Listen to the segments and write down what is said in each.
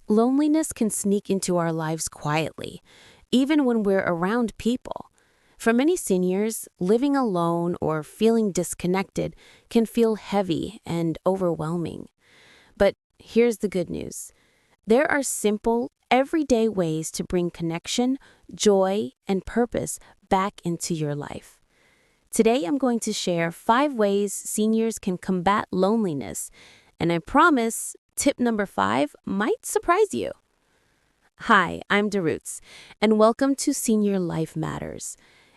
Loneliness can sneak into our lives quietly, even when we're around people. For many seniors, living alone or feeling disconnected can feel heavy and overwhelming. But here's the good news. There are simple, everyday ways to bring connection, joy, and purpose back into your life. Today, I'm going to share 5 ways seniors can combat loneliness, and I promise tip number 5 might surprise you. Hi, I'm Daroots, and welcome to Senior Life Matters.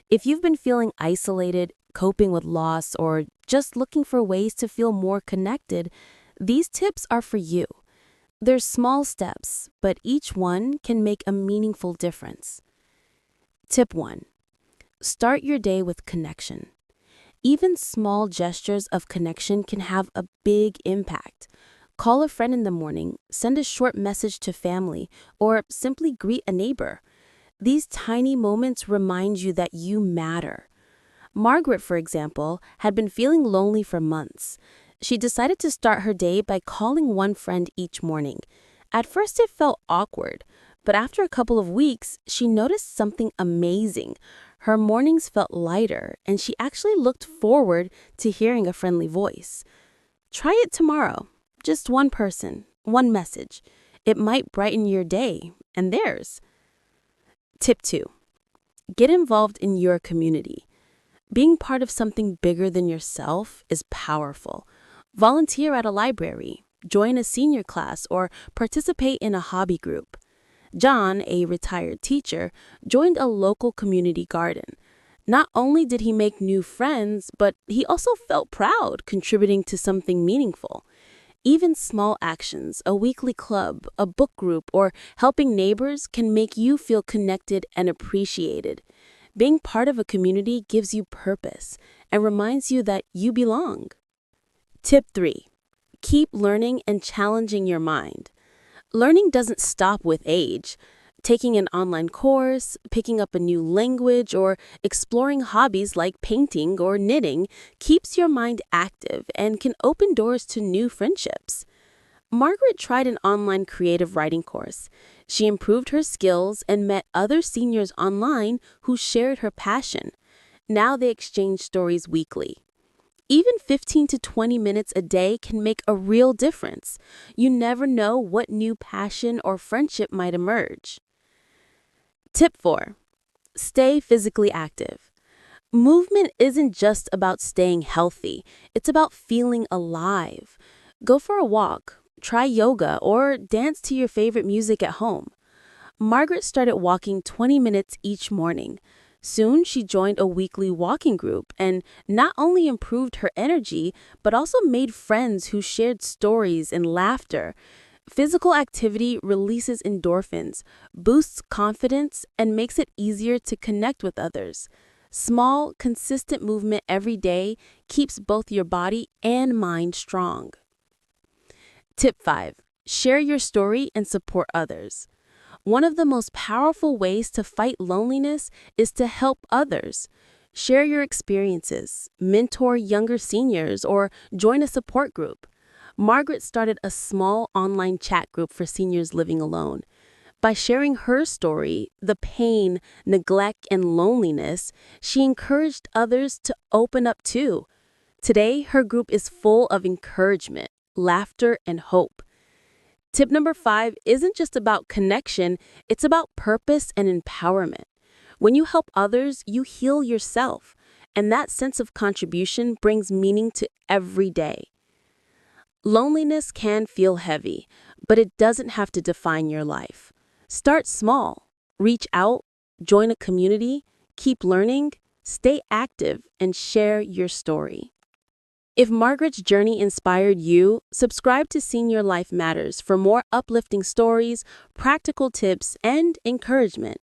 If you've been feeling isolated, coping with loss, or just looking for ways to feel more connected, these tips are for you. They're small steps, but each one can make a meaningful difference. Tip 1. Start your day with connection. Even small gestures of connection can have a big impact. Call a friend in the morning, send a short message to family, or simply greet a neighbor. These tiny moments remind you that you matter. Margaret, for example, had been feeling lonely for months. She decided to start her day by calling one friend each morning. At first, it felt awkward, but after a couple of weeks, she noticed something amazing. Her mornings felt lighter, and she actually looked forward to hearing a friendly voice. Try it tomorrow. Just one person, one message. It might brighten your day and theirs. Tip 2. Get involved in your community. Being part of something bigger than yourself is powerful. Volunteer at a library, join a senior class, or participate in a hobby group. John, a retired teacher, joined a local community garden. Not only did he make new friends, but he also felt proud contributing to something meaningful. Even small actions, a weekly club, a book group, or helping neighbors can make you feel connected and appreciated. Being part of a community gives you purpose and reminds you that you belong. Tip 3. Keep learning and challenging your mind. Learning doesn't stop with age. Taking an online course, picking up a new language, or exploring hobbies like painting or knitting keeps your mind active and can open doors to new friendships. Margaret tried an online creative writing course. She improved her skills and met other seniors online who shared her passion. Now they exchange stories weekly. Even 15 to 20 minutes a day can make a real difference. You never know what new passion or friendship might emerge. Tip 4. Stay physically active. Movement isn't just about staying healthy, it's about feeling alive. Go for a walk, try yoga, or dance to your favorite music at home. Margaret started walking 20 minutes each morning. Soon, she joined a weekly walking group and not only improved her energy, but also made friends who shared stories and laughter. Physical activity releases endorphins, boosts confidence, and makes it easier to connect with others. Small, consistent movement every day keeps both your body and mind strong. Tip 5. Share your story and support others. One of the most powerful ways to fight loneliness is to help others. Share your experiences, mentor younger seniors, or join a support group. Margaret started a small online chat group for seniors living alone. By sharing her story, the pain, neglect, and loneliness, she encouraged others to open up too. Today, her group is full of encouragement, laughter, and hope. Tip number 5 isn't just about connection, it's about purpose and empowerment. When you help others, you heal yourself, and that sense of contribution brings meaning to every day. Loneliness can feel heavy, but it doesn't have to define your life. Start small, reach out, join a community, keep learning, stay active, and share your story. If Margaret's journey inspired you, subscribe to Senior Life Matters for more uplifting stories, practical tips, and encouragement.